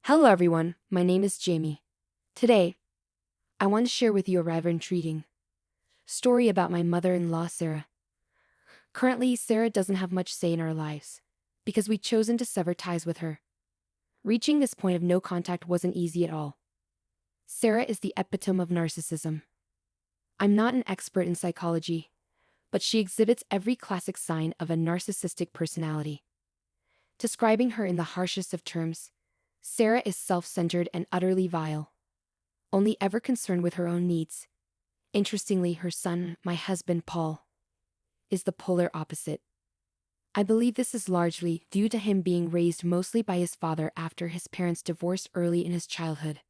Hello everyone, my name is Jamie. Today, I want to share with you a rather intriguing story about my mother-in-law Sarah. Currently, Sarah doesn't have much say in our lives because we've chosen to sever ties with her. Reaching this point of no contact wasn't easy at all. Sarah is the epitome of narcissism. I'm not an expert in psychology, but she exhibits every classic sign of a narcissistic personality. Describing her in the harshest of terms, Sarah is self-centered and utterly vile, only ever concerned with her own needs. Interestingly, her son, my husband Paul, is the polar opposite. I believe this is largely due to him being raised mostly by his father after his parents divorced early in his childhood.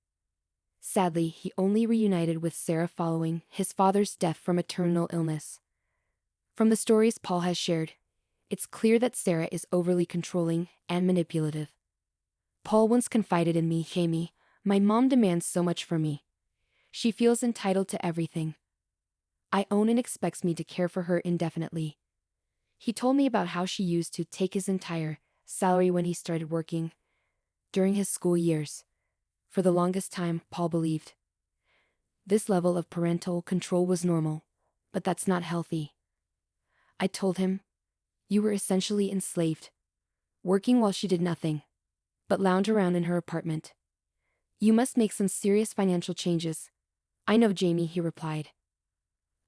Sadly, he only reunited with Sarah following his father's death from a terminal illness. From the stories Paul has shared, it's clear that Sarah is overly controlling and manipulative. Paul once confided in me, "Jamie, my mom demands so much from me. She feels entitled to everything I own and expects me to care for her indefinitely." He told me about how she used to take his entire salary when he started working during his school years. For the longest time, Paul believed this level of parental control was normal, but that's not healthy. I told him, "You were essentially enslaved, working while she did nothing but lounge around in her apartment. You must make some serious financial changes." "I know, Jamie," he replied.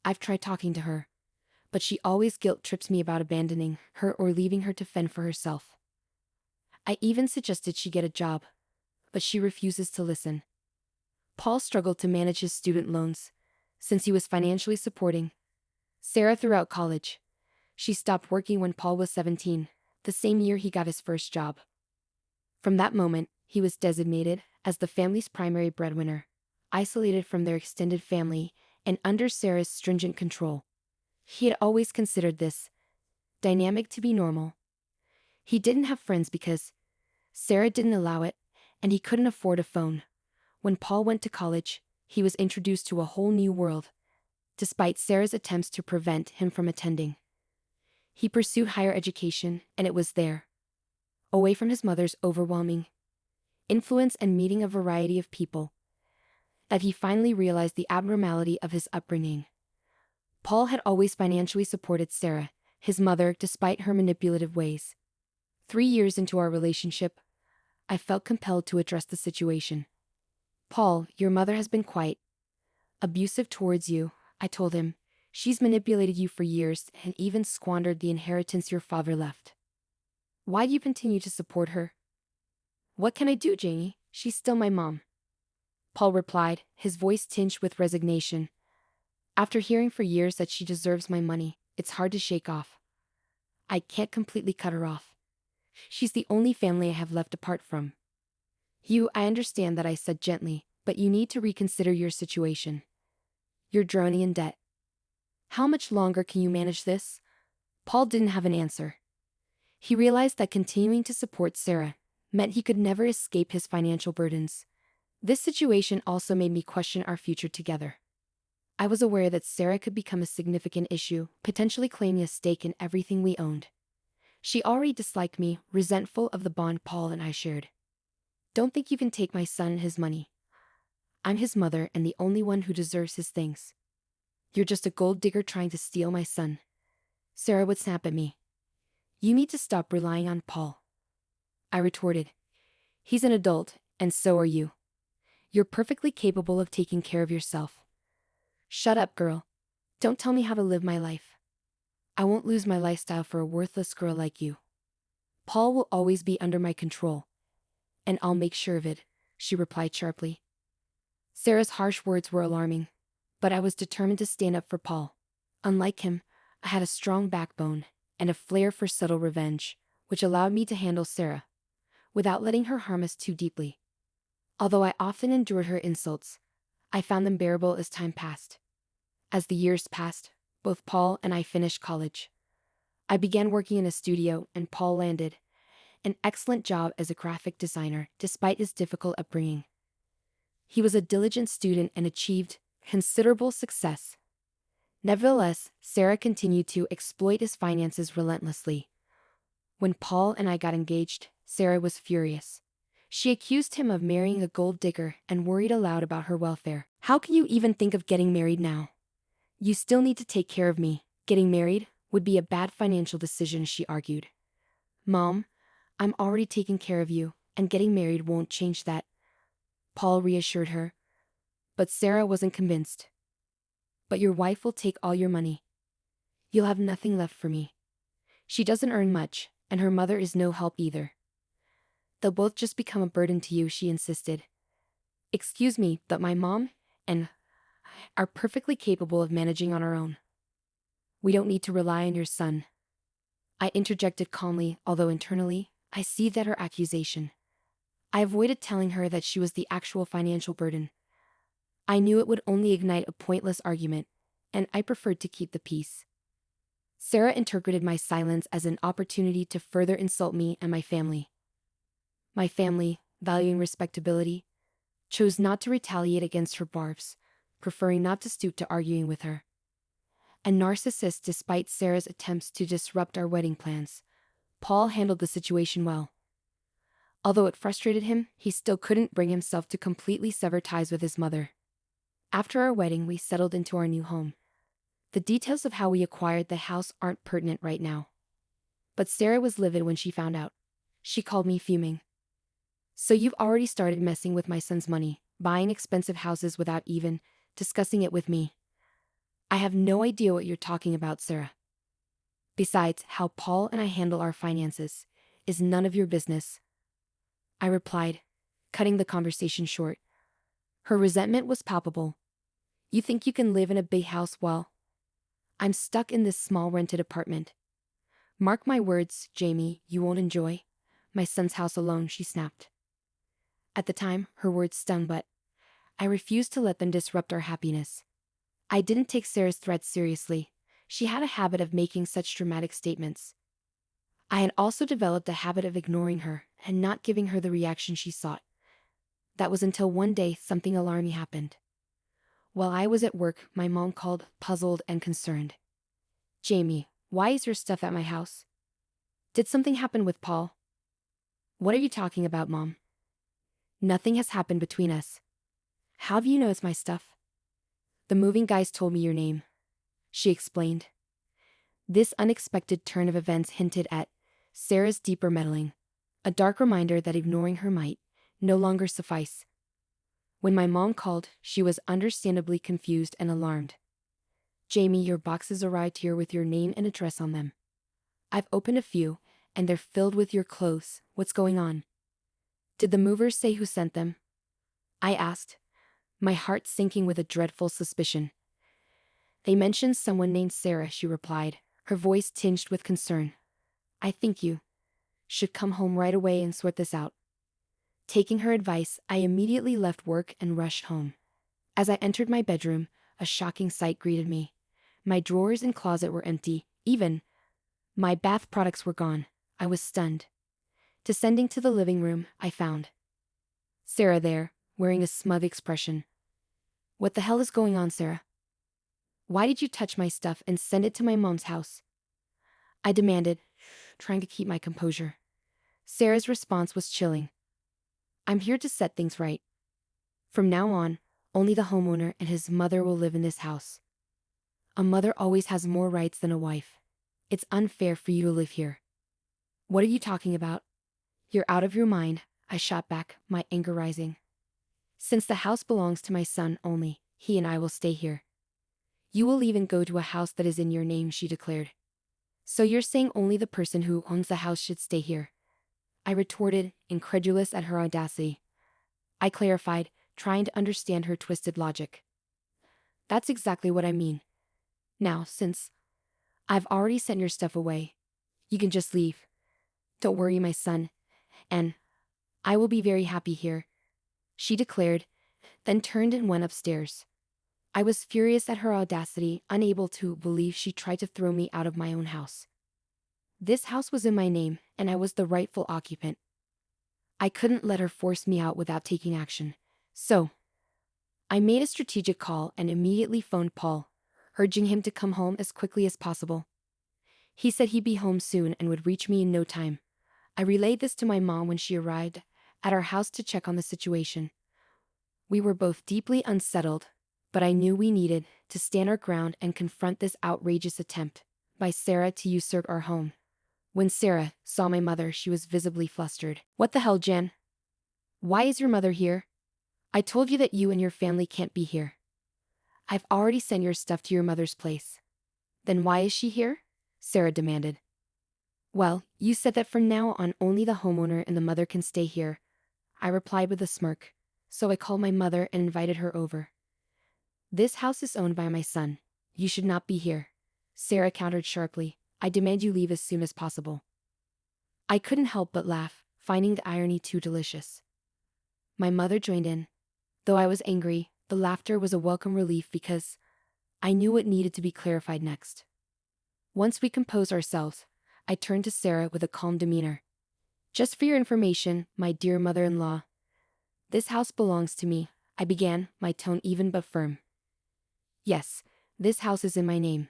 "I've tried talking to her, but she always guilt trips me about abandoning her or leaving her to fend for herself. I even suggested she get a job, but she refuses to listen." Paul struggled to manage his student loans, since he was financially supporting Sarah throughout college. She stopped working when Paul was 17, the same year he got his first job. From that moment, he was designated as the family's primary breadwinner, isolated from their extended family and under Sarah's stringent control. He had always considered this dynamic to be normal. He didn't have friends because Sarah didn't allow it, and he couldn't afford a phone. When Paul went to college, he was introduced to a whole new world, despite Sarah's attempts to prevent him from attending. He pursued higher education, and it was there, away from his mother's overwhelming influence and meeting a variety of people, that he finally realized the abnormality of his upbringing. Paul had always financially supported Sarah, his mother, despite her manipulative ways. 3 years into our relationship, I felt compelled to address the situation. "Paul, your mother has been quite abusive towards you," I told him. "She's manipulated you for years and even squandered the inheritance your father left. Why do you continue to support her?" "What can I do, Jamie? She's still my mom," Paul replied, his voice tinged with resignation. "After hearing for years that she deserves my money, it's hard to shake off. I can't completely cut her off. She's the only family I have left apart from you." "I understand that," I said gently, "but you need to reconsider your situation. You're drowning in debt. How much longer can you manage this?" Paul didn't have an answer. He realized that continuing to support Sarah meant he could never escape his financial burdens. This situation also made me question our future together. I was aware that Sarah could become a significant issue, potentially claiming a stake in everything we owned. She already disliked me, resentful of the bond Paul and I shared. "Don't think you can take my son and his money. I'm his mother and the only one who deserves his things. You're just a gold digger trying to steal my son," Sarah would snap at me. "You need to stop relying on Paul," I retorted. "He's an adult, and so are you. You're perfectly capable of taking care of yourself." "Shut up, girl. Don't tell me how to live my life. I won't lose my lifestyle for a worthless girl like you. Paul will always be under my control, and I'll make sure of it," she replied sharply. Sarah's harsh words were alarming, but I was determined to stand up for Paul. Unlike him, I had a strong backbone and a flair for subtle revenge, which allowed me to handle Sarah without letting her harm us too deeply. Although I often endured her insults, I found them bearable as time passed. As the years passed, both Paul and I finished college. I began working in a studio, and Paul landed an excellent job as a graphic designer despite his difficult upbringing. He was a diligent student and achieved considerable success. Nevertheless, Sarah continued to exploit his finances relentlessly. When Paul and I got engaged, Sarah was furious. She accused him of marrying a gold digger and worried aloud about her welfare. How can you even think of getting married now? You still need to take care of me. Getting married would be a bad financial decision, she argued. Mom, I'm already taking care of you, and getting married won't change that, Paul reassured her. But Sarah wasn't convinced. But your wife will take all your money. You'll have nothing left for me. She doesn't earn much, and her mother is no help either. They'll both just become a burden to you, she insisted. Excuse me, but my mom and are perfectly capable of managing on our own. We don't need to rely on your son. I interjected calmly, although internally, I seethed at her accusation. I avoided telling her that she was the actual financial burden. I knew it would only ignite a pointless argument, and I preferred to keep the peace. Sarah interpreted my silence as an opportunity to further insult me and my family. My family, valuing respectability, chose not to retaliate against her barbs, preferring not to stoop to arguing with her. A narcissist despite Sarah's attempts to disrupt our wedding plans, Paul handled the situation well. Although it frustrated him, he still couldn't bring himself to completely sever ties with his mother. After our wedding, we settled into our new home. The details of how we acquired the house aren't pertinent right now. But Sarah was livid when she found out. She called me fuming. So you've already started messing with my son's money, buying expensive houses without even discussing it with me. I have no idea what you're talking about, Sarah. Besides, how Paul and I handle our finances is none of your business, I replied, cutting the conversation short. Her resentment was palpable. You think you can live in a big house while I'm stuck in this small rented apartment? Mark my words, Jamie, you won't enjoy my son's house alone, she snapped. At the time, her words stung, but I refused to let them disrupt our happiness. I didn't take Sarah's threats seriously. She had a habit of making such dramatic statements. I had also developed a habit of ignoring her and not giving her the reaction she sought. That was until one day something alarming happened. While I was at work, my mom called, puzzled and concerned. Jamie, why is your stuff at my house? Did something happen with Paul? What are you talking about, Mom? Nothing has happened between us. How do you know it's my stuff? The moving guys told me your name, she explained. This unexpected turn of events hinted at Sarah's deeper meddling, a dark reminder that ignoring her might no longer suffice. When my mom called, she was understandably confused and alarmed. Jamie, your boxes arrived here with your name and address on them. I've opened a few, and they're filled with your clothes. What's going on? Did the movers say who sent them? I asked, my heart sinking with a dreadful suspicion. They mentioned someone named Sarah, she replied, her voice tinged with concern. I think you should come home right away and sort this out. Taking her advice, I immediately left work and rushed home. As I entered my bedroom, a shocking sight greeted me. My drawers and closet were empty, even my bath products were gone. I was stunned. Descending to the living room, I found Sarah there, wearing a smug expression. What the hell is going on, Sarah? Why did you touch my stuff and send it to my mom's house? I demanded, trying to keep my composure. Sarah's response was chilling. I'm here to set things right. From now on, only the homeowner and his mother will live in this house. A mother always has more rights than a wife. It's unfair for you to live here. What are you talking about? You're out of your mind, I shot back, my anger rising. Since the house belongs to my son only, he and I will stay here. You will leave and go to a house that is in your name, she declared. So you're saying only the person who owns the house should stay here? I retorted, incredulous at her audacity. I clarified, trying to understand her twisted logic. That's exactly what I mean. Now, since I've already sent your stuff away, you can just leave. Don't worry, my son, and I will be very happy here, she declared, then turned and went upstairs. I was furious at her audacity, unable to believe she tried to throw me out of my own house. This house was in my name, and I was the rightful occupant. I couldn't let her force me out without taking action. So I made a strategic call and immediately phoned Paul, urging him to come home as quickly as possible. He said he'd be home soon and would reach me in no time. I relayed this to my mom when she arrived at our house to check on the situation. We were both deeply unsettled, but I knew we needed to stand our ground and confront this outrageous attempt by Sarah to usurp our home. When Sarah saw my mother, she was visibly flustered. "What the hell, Jen? Why is your mother here? I told you that you and your family can't be here. I've already sent your stuff to your mother's place." "Then why is she here?" Sarah demanded. "Well, you said that from now on only the homeowner and the mother can stay here," I replied with a smirk. "So I called my mother and invited her over." "This house is owned by my son. You should not be here," Sarah countered sharply. "I demand you leave as soon as possible." I couldn't help but laugh, finding the irony too delicious. My mother joined in. Though I was angry, the laughter was a welcome relief because I knew what needed to be clarified next. Once we composed ourselves, I turned to Sarah with a calm demeanor. "Just for your information, my dear mother-in-law, this house belongs to me," I began, my tone even but firm. "Yes, this house is in my name.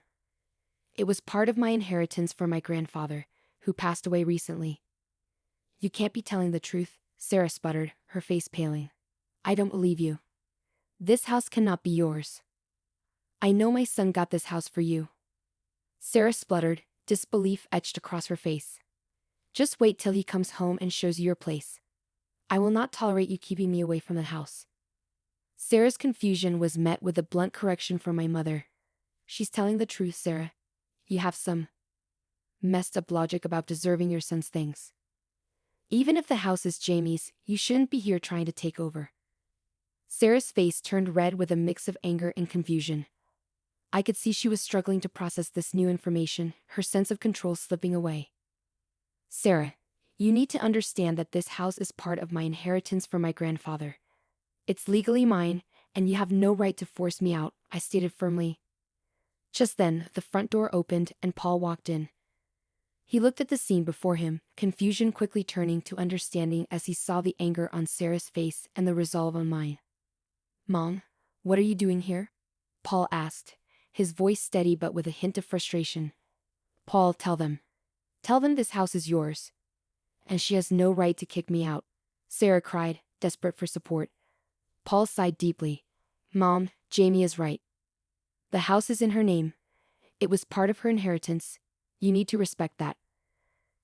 It was part of my inheritance from my grandfather, who passed away recently." "You can't be telling the truth," Sarah sputtered, her face paling. "I don't believe you. This house cannot be yours." "I know my son got this house for you." Sarah spluttered, disbelief etched across her face. "Just wait till he comes home and shows you your place. I will not tolerate you keeping me away from the house." Sarah's confusion was met with a blunt correction from my mother. "She's telling the truth, Sarah. You have some messed up logic about deserving your son's things. Even if the house is Jamie's, you shouldn't be here trying to take over." Sarah's face turned red with a mix of anger and confusion. I could see she was struggling to process this new information, her sense of control slipping away. "Sarah, you need to understand that this house is part of my inheritance from my grandfather. It's legally mine, and you have no right to force me out," I stated firmly. Just then, the front door opened and Paul walked in. He looked at the scene before him, confusion quickly turning to understanding as he saw the anger on Sarah's face and the resolve on mine. "Mom, what are you doing here?" Paul asked, his voice steady but with a hint of frustration. "Paul, tell them. Tell them this house is yours. And she has no right to kick me out," Sarah cried, desperate for support. Paul sighed deeply. "Mom, Jamie is right. The house is in her name. It was part of her inheritance. You need to respect that."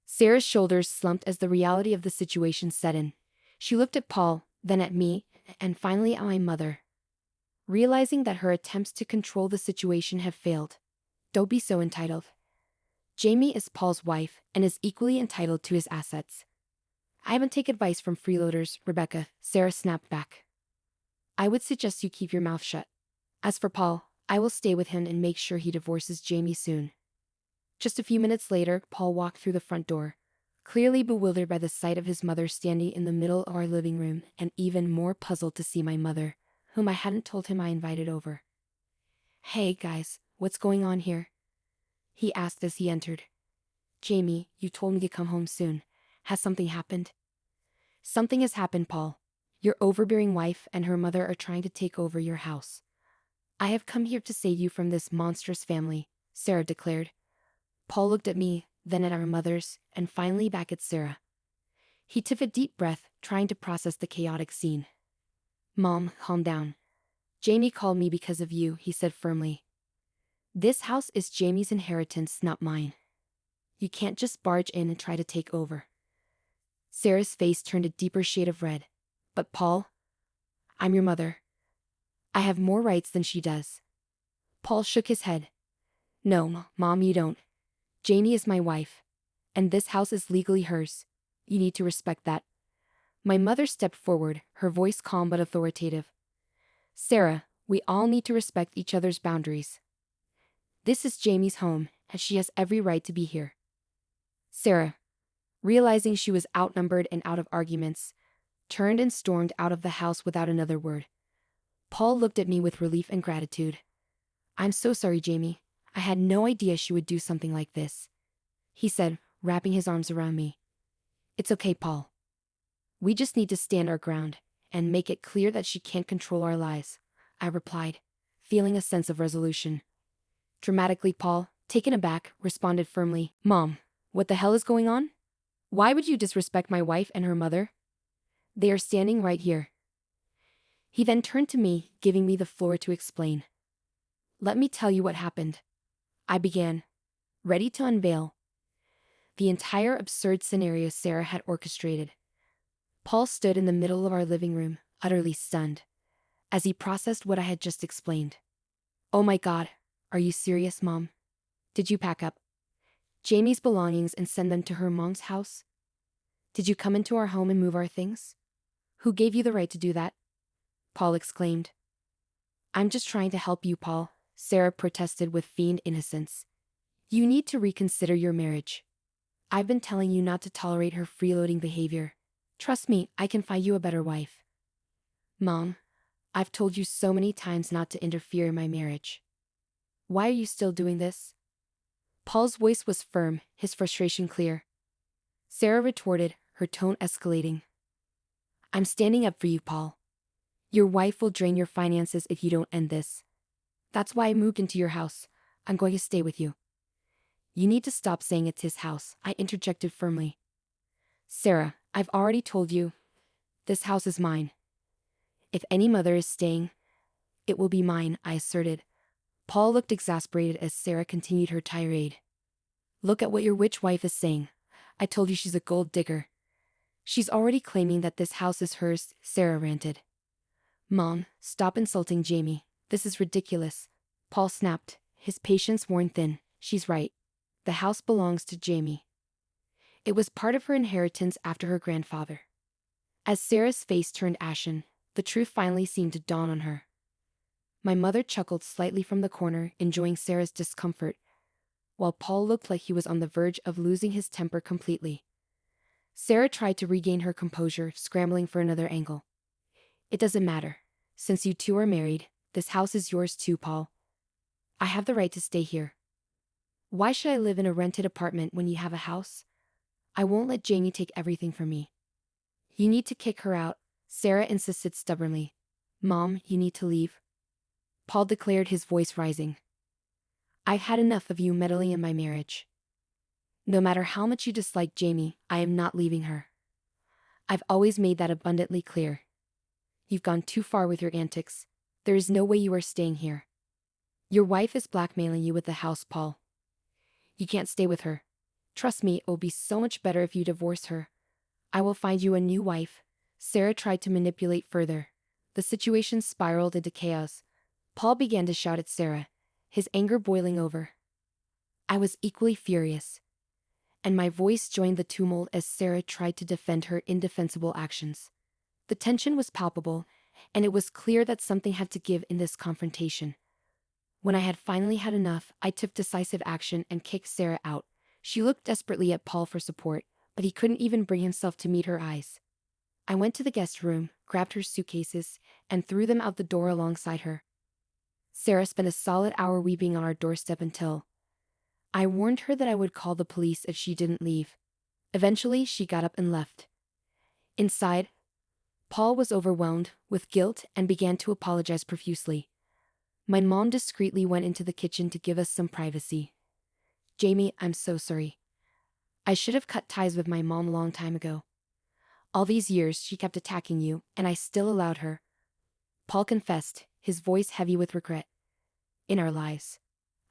Sarah's shoulders slumped as the reality of the situation set in. She looked at Paul, then at me, and finally at my mother. Realizing that her attempts to control the situation had failed. "Don't be so entitled. Jamie is Paul's wife and is equally entitled to his assets." "I haven't taken advice from freeloaders, Rebecca," Sarah snapped back. "I would suggest you keep your mouth shut. As for Paul, I will stay with him and make sure he divorces Jamie soon." Just a few minutes later, Paul walked through the front door, clearly bewildered by the sight of his mother standing in the middle of our living room and even more puzzled to see my mother, whom I hadn't told him I invited over. "Hey guys, what's going on here?" he asked as he entered. "Jamie, you told me to come home soon. Has something happened?" "Something has happened, Paul. Your overbearing wife and her mother are trying to take over your house. I have come here to save you from this monstrous family," Sarah declared. Paul looked at me, then at our mothers, and finally back at Sarah. He took a deep breath, trying to process the chaotic scene. "Mom, calm down. Jamie called me because of you," he said firmly. "This house is Jamie's inheritance, not mine. You can't just barge in and try to take over." Sarah's face turned a deeper shade of red. "But Paul, I'm your mother. I have more rights than she does." Paul shook his head. "No, Mom, you don't. Jamie is my wife. And this house is legally hers. You need to respect that." My mother stepped forward, her voice calm but authoritative. "Sarah, we all need to respect each other's boundaries. This is Jamie's home, and she has every right to be here." Sarah, realizing she was outnumbered and out of arguments, turned and stormed out of the house without another word. Paul looked at me with relief and gratitude. "I'm so sorry, Jamie. I had no idea she would do something like this," he said, wrapping his arms around me. "It's okay, Paul. We just need to stand our ground and make it clear that she can't control our lives," I replied, feeling a sense of resolution. Dramatically, Paul, taken aback, responded firmly, "Mom, what the hell is going on? Why would you disrespect my wife and her mother?" They are standing right here. He then turned to me, giving me the floor to explain. Let me tell you what happened. I began, ready to unveil the entire absurd scenario Sarah had orchestrated. Paul stood in the middle of our living room, utterly stunned, as he processed what I had just explained. Oh my God, are you serious, Mom? Did you pack up Jamie's belongings and send them to her mom's house? Did you come into our home and move our things? Who gave you the right to do that? Paul exclaimed. I'm just trying to help you, Paul, Sarah protested with feigned innocence. You need to reconsider your marriage. I've been telling you not to tolerate her freeloading behavior. Trust me, I can find you a better wife. Mom, I've told you so many times not to interfere in my marriage. Why are you still doing this? Paul's voice was firm, his frustration clear. Sarah retorted, her tone escalating. I'm standing up for you, Paul. Your wife will drain your finances if you don't end this. That's why I moved into your house. I'm going to stay with you. You need to stop saying it's his house, I interjected firmly. Sarah, I've already told you. This house is mine. If any mother is staying, it will be mine, I asserted. Paul looked exasperated as Sarah continued her tirade. Look at what your witch wife is saying. I told you she's a gold digger. She's already claiming that this house is hers, Sarah ranted. Mom, stop insulting Jamie. This is ridiculous. Paul snapped, his patience worn thin. She's right. The house belongs to Jamie. It was part of her inheritance after her grandfather. As Sarah's face turned ashen, the truth finally seemed to dawn on her. My mother chuckled slightly from the corner, enjoying Sarah's discomfort, while Paul looked like he was on the verge of losing his temper completely. Sarah tried to regain her composure, scrambling for another angle. It doesn't matter. Since you two are married, this house is yours too, Paul. I have the right to stay here. Why should I live in a rented apartment when you have a house? I won't let Jamie take everything from me. You need to kick her out, Sarah insisted stubbornly. Mom, you need to leave. Paul declared, his voice rising. I've had enough of you meddling in my marriage. No matter how much you dislike Jamie, I am not leaving her. I've always made that abundantly clear. You've gone too far with your antics. There is no way you are staying here. Your wife is blackmailing you with the house, Paul. You can't stay with her. Trust me, it will be so much better if you divorce her. I will find you a new wife. Sarah tried to manipulate further. The situation spiraled into chaos. Paul began to shout at Sarah, his anger boiling over. I was equally furious, and my voice joined the tumult as Sarah tried to defend her indefensible actions. The tension was palpable, and it was clear that something had to give in this confrontation. When I had finally had enough, I took decisive action and kicked Sarah out. She looked desperately at Paul for support, but he couldn't even bring himself to meet her eyes. I went to the guest room, grabbed her suitcases, and threw them out the door alongside her. Sarah spent a solid hour weeping on our doorstep until I warned her that I would call the police if she didn't leave. Eventually, she got up and left. Inside, Paul was overwhelmed with guilt and began to apologize profusely. My mom discreetly went into the kitchen to give us some privacy. Jamie, I'm so sorry. I should have cut ties with my mom a long time ago. All these years she kept attacking you, and I still allowed her. Paul confessed, his voice heavy with regret. In our lives,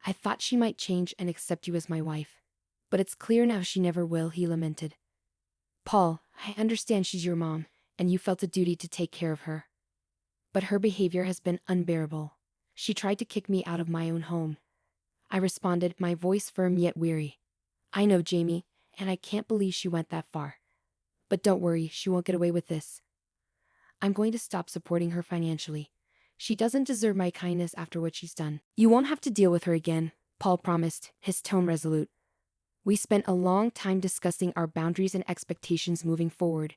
I thought she might change and accept you as my wife. But it's clear now she never will, he lamented. Paul, I understand she's your mom, and you felt a duty to take care of her. But her behavior has been unbearable. She tried to kick me out of my own home. I responded, my voice firm yet weary. I know, Jamie, and I can't believe she went that far. But don't worry, she won't get away with this. I'm going to stop supporting her financially. She doesn't deserve my kindness after what she's done. You won't have to deal with her again, Paul promised, his tone resolute. We spent a long time discussing our boundaries and expectations moving forward,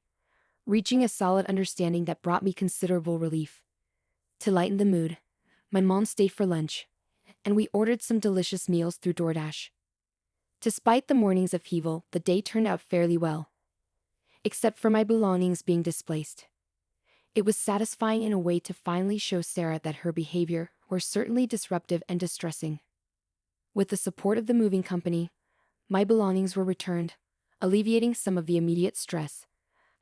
reaching a solid understanding that brought me considerable relief. To lighten the mood, my mom stayed for lunch, and we ordered some delicious meals through DoorDash. Despite the morning's upheaval, the day turned out fairly well, except for my belongings being displaced. It was satisfying in a way to finally show Sarah that her behavior was certainly disruptive and distressing. With the support of the moving company, my belongings were returned, alleviating some of the immediate stress.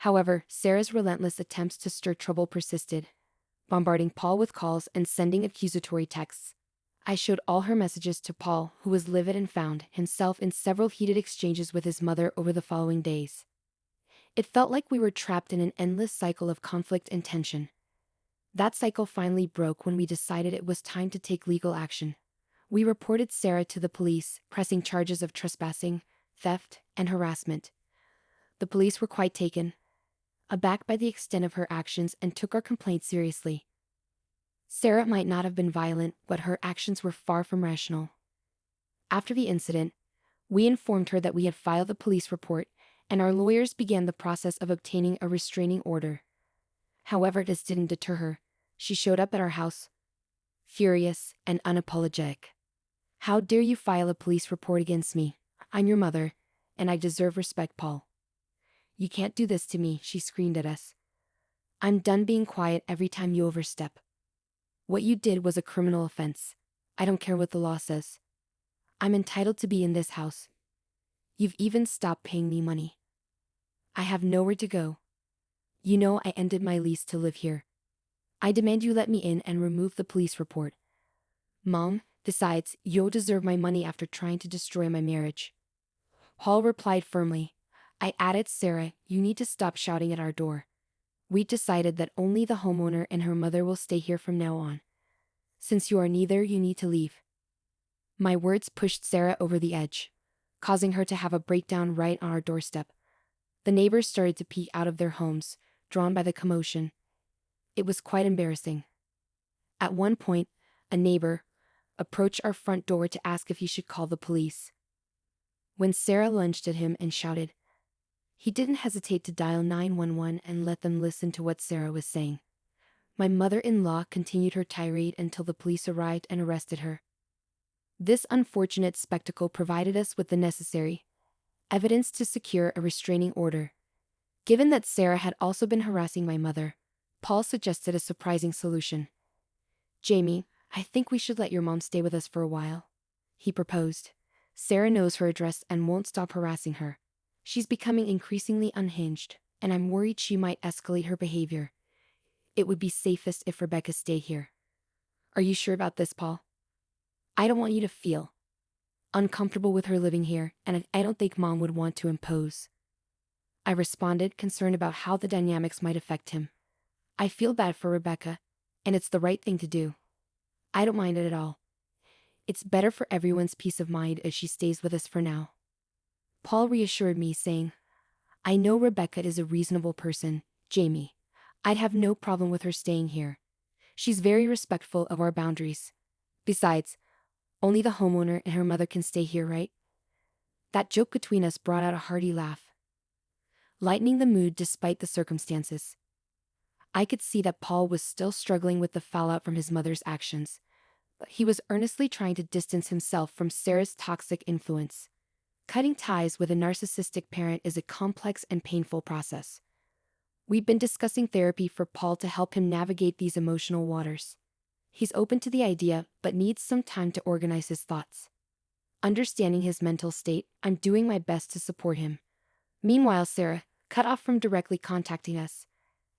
However, Sarah's relentless attempts to stir trouble persisted, bombarding Paul with calls and sending accusatory texts. I showed all her messages to Paul, who was livid and found himself in several heated exchanges with his mother over the following days. It felt like we were trapped in an endless cycle of conflict and tension. That cycle finally broke when we decided it was time to take legal action. We reported Sarah to the police, pressing charges of trespassing, theft, and harassment. The police were quite taken aback by the extent of her actions and took our complaint seriously. Sarah might not have been violent, but her actions were far from rational. After the incident, we informed her that we had filed a police report, and our lawyers began the process of obtaining a restraining order. However, this didn't deter her. She showed up at our house, furious and unapologetic. "How dare you file a police report against me? I'm your mother, and I deserve respect, Paul. You can't do this to me," she screamed at us. "I'm done being quiet every time you overstep. What you did was a criminal offense. I don't care what the law says. I'm entitled to be in this house. You've even stopped paying me money. I have nowhere to go. You know I ended my lease to live here. I demand you let me in and remove the police report. Mom, besides, you'll deserve my money after trying to destroy my marriage." Paul replied firmly. I added, "Sarah, you need to stop shouting at our door. We decided that only the homeowner and her mother will stay here from now on. Since you are neither, you need to leave." My words pushed Sarah over the edge, causing her to have a breakdown right on our doorstep. The neighbors started to peek out of their homes, drawn by the commotion. It was quite embarrassing. At one point, a neighbor approached our front door to ask if he should call the police. When Sarah lunged at him and shouted, he didn't hesitate to dial 911 and let them listen to what Sarah was saying. My mother-in-law continued her tirade until the police arrived and arrested her. This unfortunate spectacle provided us with the necessary evidence to secure a restraining order. Given that Sarah had also been harassing my mother, Paul suggested a surprising solution. "Jamie, I think we should let your mom stay with us for a while," he proposed. "Sarah knows her address and won't stop harassing her. She's becoming increasingly unhinged, and I'm worried she might escalate her behavior. It would be safest if Rebecca stayed here. Are you sure about this, Paul? I don't want you to feel uncomfortable with her living here, and I don't think Mom would want to impose." I responded, concerned about how the dynamics might affect him. "I feel bad for Rebecca, and it's the right thing to do. I don't mind it at all. It's better for everyone's peace of mind if she stays with us for now." Paul reassured me, saying, "I know Rebecca is a reasonable person, Jamie. I'd have no problem with her staying here. She's very respectful of our boundaries. Besides, only the homeowner and her mother can stay here, right?" That joke between us brought out a hearty laugh, lightening the mood despite the circumstances. I could see that Paul was still struggling with the fallout from his mother's actions, but he was earnestly trying to distance himself from Sarah's toxic influence. Cutting ties with a narcissistic parent is a complex and painful process. We've been discussing therapy for Paul to help him navigate these emotional waters. He's open to the idea, but needs some time to organize his thoughts. Understanding his mental state, I'm doing my best to support him. Meanwhile, Sarah, cut off from directly contacting us,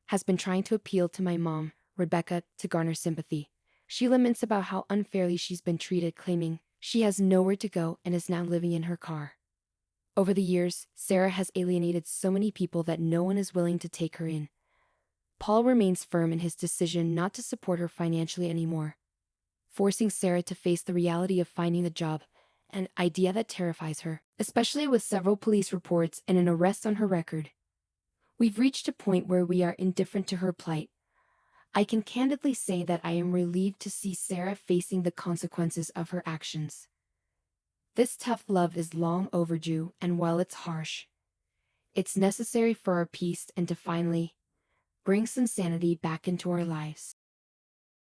has been trying to appeal to my mom, Rebecca, to garner sympathy. She laments about how unfairly she's been treated, claiming she has nowhere to go and is now living in her car. Over the years, Sarah has alienated so many people that no one is willing to take her in. Paul remains firm in his decision not to support her financially anymore, forcing Sarah to face the reality of finding a job, an idea that terrifies her, especially with several police reports and an arrest on her record. We've reached a point where we are indifferent to her plight. I can candidly say that I am relieved to see Sarah facing the consequences of her actions. This tough love is long overdue, and while it's harsh, it's necessary for our peace and to finally bring some sanity back into our lives.